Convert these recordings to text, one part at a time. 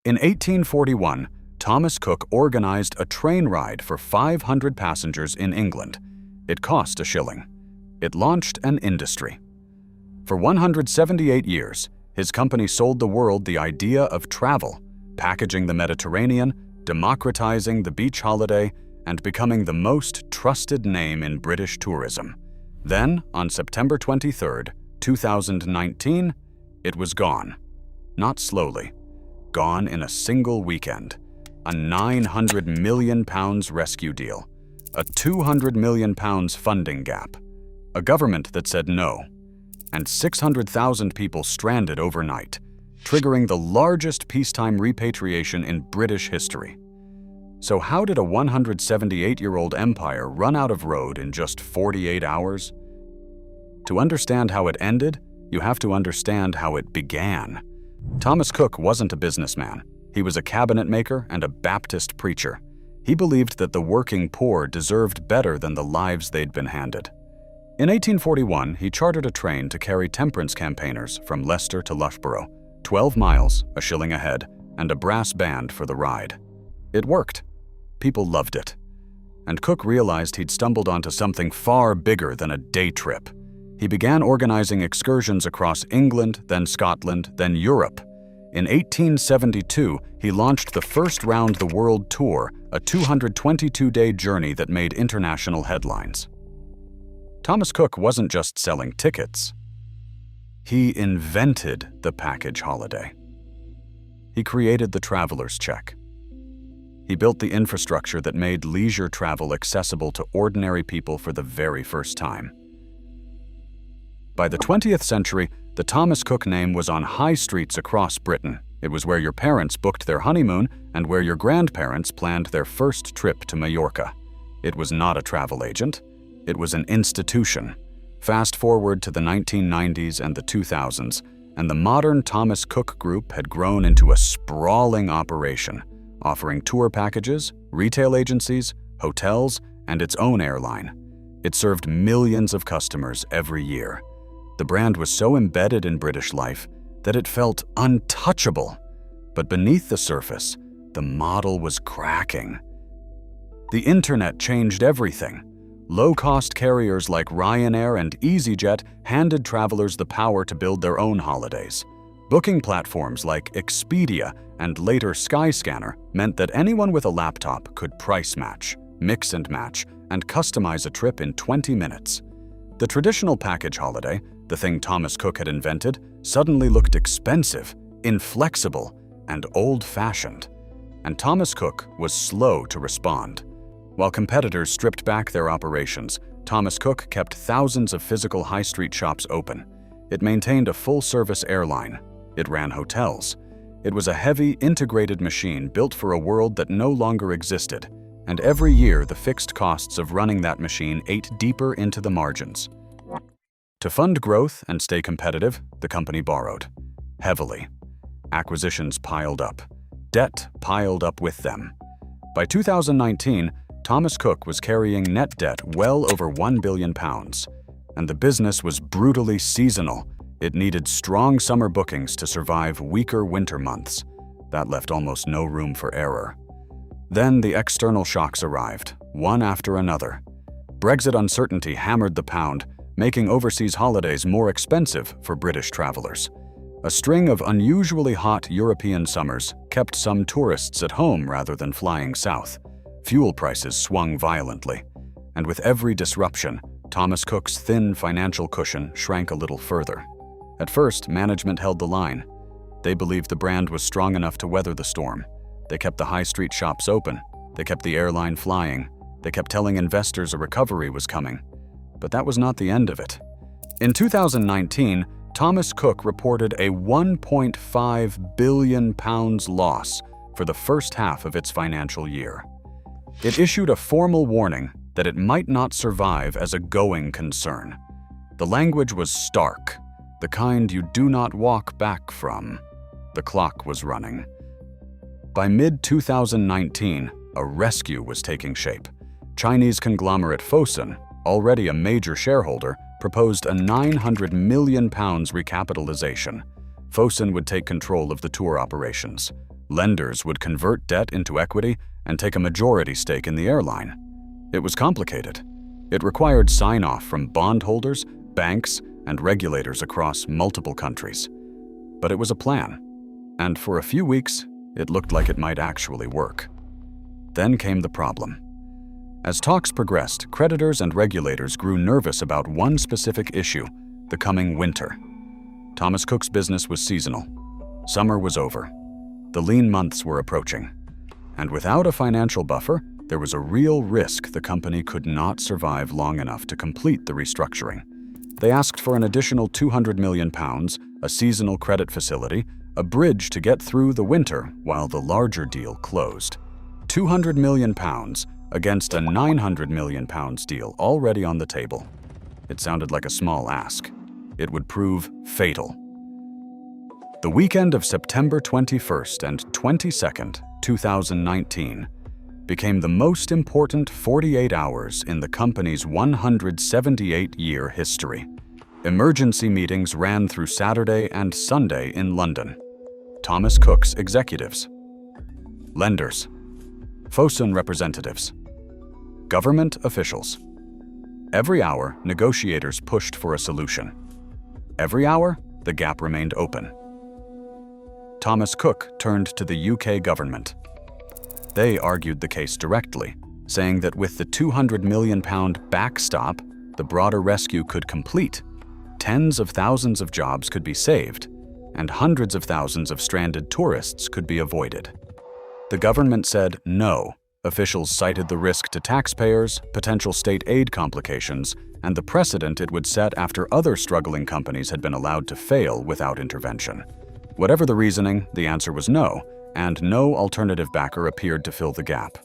In 1841, Thomas Cook organized a train ride for 500 passengers in England. It cost a shilling. It launched an industry. For 178 years, his company sold the world the idea of travel, packaging the Mediterranean, democratizing the beach holiday, and becoming the most trusted name in British tourism. Then, on September 23, 2019, it was gone. Not slowly. Gone in a single weekend. A £900 million rescue deal. A £200 million funding gap. A government that said no. And 600,000 people stranded overnight, triggering the largest peacetime repatriation in British history. So how did a 178-year-old empire run out of road in just 48 hours? To understand how it ended, you have to understand how it began. Thomas Cook wasn't a businessman. He was a cabinet maker and a Baptist preacher. He believed that the working poor deserved better than the lives they'd been handed. In 1841, he chartered a train to carry temperance campaigners from Leicester to Loughborough, 12 miles, a shilling a head, and a brass band for the ride. It worked. People loved it. And Cook realized he'd stumbled onto something far bigger than a day trip. He began organizing excursions across England, then Scotland, then Europe. In 1872, he launched the first round-the-world tour, a 222-day journey that made international headlines. Thomas Cook wasn't just selling tickets. He invented the package holiday. He created the traveler's check. He built the infrastructure that made leisure travel accessible to ordinary people for the very first time. By the 20th century, the Thomas Cook name was on high streets across Britain. It was where your parents booked their honeymoon and where your grandparents planned their first trip to Majorca. It was not a travel agent. It was an institution. Fast forward to the 1990s and the 2000s, and the modern Thomas Cook Group had grown into a sprawling operation, offering tour packages, retail agencies, hotels, and its own airline. It served millions of customers every year. The brand was so embedded in British life that it felt untouchable. But beneath the surface, the model was cracking. The internet changed everything. Low-cost carriers like Ryanair and EasyJet handed travelers the power to build their own holidays. Booking platforms like Expedia and later Skyscanner meant that anyone with a laptop could price match, mix and match, and customize a trip in 20 minutes. The traditional package holiday, the thing Thomas Cook had invented, suddenly looked expensive, inflexible, and old-fashioned. And Thomas Cook was slow to respond. While competitors stripped back their operations, Thomas Cook kept thousands of physical high street shops open. It maintained a full-service airline. It ran hotels. It was a heavy, integrated machine built for a world that no longer existed. And every year, the fixed costs of running that machine ate deeper into the margins. To fund growth and stay competitive, the company borrowed. Heavily. Acquisitions piled up. Debt piled up with them. By 2019, Thomas Cook was carrying net debt well over £1 billion. And the business was brutally seasonal. It needed strong summer bookings to survive weaker winter months. That left almost no room for error. Then the external shocks arrived, one after another. Brexit uncertainty hammered the pound, making overseas holidays more expensive for British travelers. A string of unusually hot European summers kept some tourists at home rather than flying south. Fuel prices swung violently. And with every disruption, Thomas Cook's thin financial cushion shrank a little further. At first, management held the line. They believed the brand was strong enough to weather the storm. They kept the high street shops open. They kept the airline flying. They kept telling investors a recovery was coming. But that was not the end of it. In 2019, Thomas Cook reported a £1.5 billion loss for the first half of its financial year. It issued a formal warning that it might not survive as a going concern. The language was stark, the kind you do not walk back from. The clock was running. By mid-2019, a rescue was taking shape. Chinese conglomerate Fosun, already a major shareholder, proposed a £900 million recapitalization. Fosun would take control of the tour operations. Lenders would convert debt into equity and take a majority stake in the airline. It was complicated. It required sign-off from bondholders, banks, and regulators across multiple countries. But it was a plan, and for a few weeks, it looked like it might actually work. Then came the problem. As talks progressed, creditors and regulators grew nervous about one specific issue: the coming winter. Thomas Cook's business was seasonal. Summer was over. The lean months were approaching. And without a financial buffer, there was a real risk the company could not survive long enough to complete the restructuring. They asked for an additional £200 million, a seasonal credit facility, a bridge to get through the winter while the larger deal closed. £200 million against a £900 million deal already on the table. It sounded like a small ask. It would prove fatal. The weekend of September 21st and 22nd, 2019, became the most important 48 hours in the company's 178-year history. Emergency meetings ran through Saturday and Sunday in London. Thomas Cook's executives, lenders, Fosun representatives, government officials. Every hour, negotiators pushed for a solution. Every hour, the gap remained open. Thomas Cook turned to the UK government. They argued the case directly, saying that with the £200 million backstop, the broader rescue could complete. Tens of thousands of jobs could be saved, and hundreds of thousands of stranded tourists could be avoided. The government said no. Officials cited the risk to taxpayers, potential state aid complications, and the precedent it would set after other struggling companies had been allowed to fail without intervention. Whatever the reasoning, the answer was no, and no alternative backer appeared to fill the gap.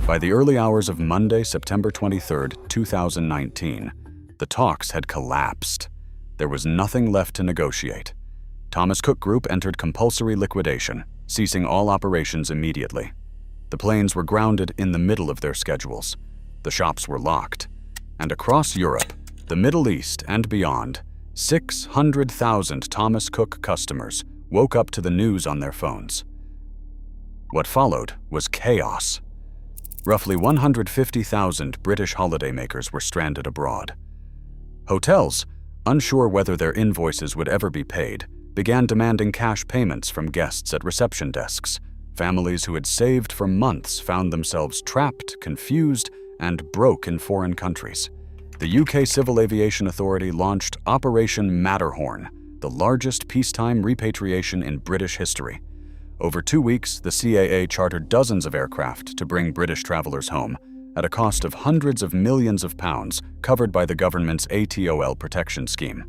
By the early hours of Monday, September 23, 2019, the talks had collapsed. There was nothing left to negotiate. Thomas Cook Group entered compulsory liquidation, ceasing all operations immediately. The planes were grounded in the middle of their schedules. The shops were locked. And across Europe, the Middle East, and beyond, 600,000 Thomas Cook customers woke up to the news on their phones. What followed was chaos. Roughly 150,000 British holidaymakers were stranded abroad. Hotels, unsure whether their invoices would ever be paid, began demanding cash payments from guests at reception desks. Families who had saved for months found themselves trapped, confused, and broke in foreign countries. The UK Civil Aviation Authority launched Operation Matterhorn, the largest peacetime repatriation in British history. Over 2 weeks, the CAA chartered dozens of aircraft to bring British travelers home, at a cost of hundreds of millions of pounds covered by the government's ATOL protection scheme.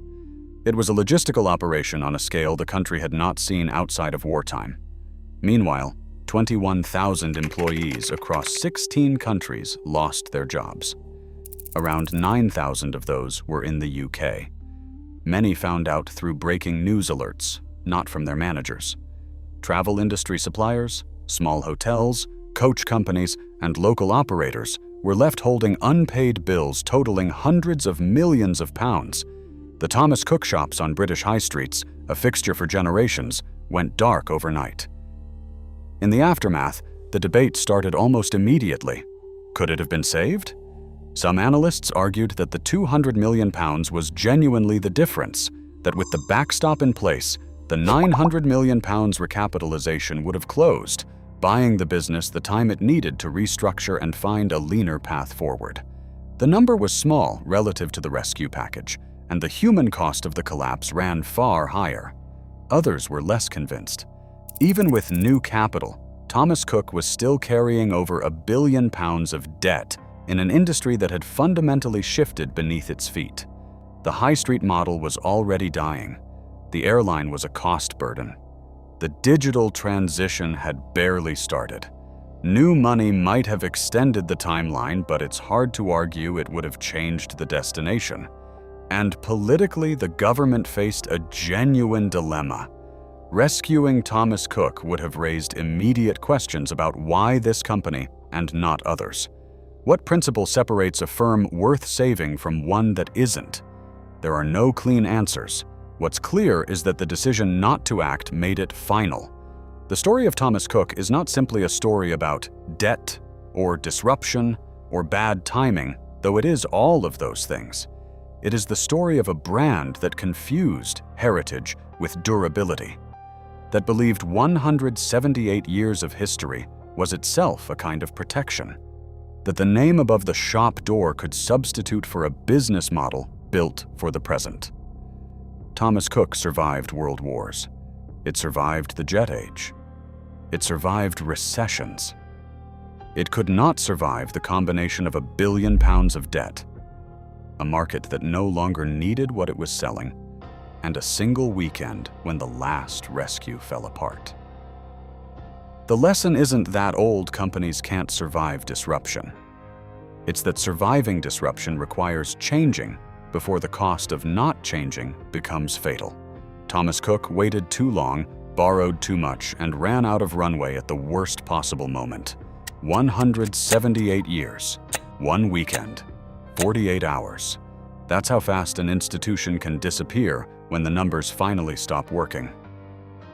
It was a logistical operation on a scale the country had not seen outside of wartime. Meanwhile, 21,000 employees across 16 countries lost their jobs. Around 9,000 of those were in the UK. Many found out through breaking news alerts, not from their managers. Travel industry suppliers, small hotels, coach companies, and local operators were left holding unpaid bills totaling hundreds of millions of pounds. The Thomas Cook shops on British high streets, a fixture for generations, went dark overnight. In the aftermath, the debate started almost immediately. Could it have been saved? Some analysts argued that the £200 million was genuinely the difference, that with the backstop in place, the £900 million recapitalization would have closed, buying the business the time it needed to restructure and find a leaner path forward. The number was small relative to the rescue package, and the human cost of the collapse ran far higher. Others were less convinced. Even with new capital, Thomas Cook was still carrying over £1 billion of debt in an industry that had fundamentally shifted beneath its feet. The high street model was already dying. The airline was a cost burden. The digital transition had barely started. New money might have extended the timeline, but it's hard to argue it would have changed the destination. And politically, the government faced a genuine dilemma. Rescuing Thomas Cook would have raised immediate questions about why this company and not others. What principle separates a firm worth saving from one that isn't? There are no clean answers. What's clear is that the decision not to act made it final. The story of Thomas Cook is not simply a story about debt or disruption or bad timing, though it is all of those things. It is the story of a brand that confused heritage with durability, that believed 178 years of history was itself a kind of protection, that the name above the shop door could substitute for a business model built for the present. Thomas Cook survived world wars. It survived the jet age. It survived recessions. It could not survive the combination of £1 billion of debt, a market that no longer needed what it was selling, and a single weekend when the last rescue fell apart. The lesson isn't that old companies can't survive disruption. It's that surviving disruption requires changing before the cost of not changing becomes fatal. Thomas Cook waited too long, borrowed too much, and ran out of runway at the worst possible moment. 178 years, 1 weekend, 48 hours. That's how fast an institution can disappear when the numbers finally stop working.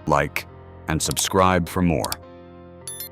Like and subscribe for more.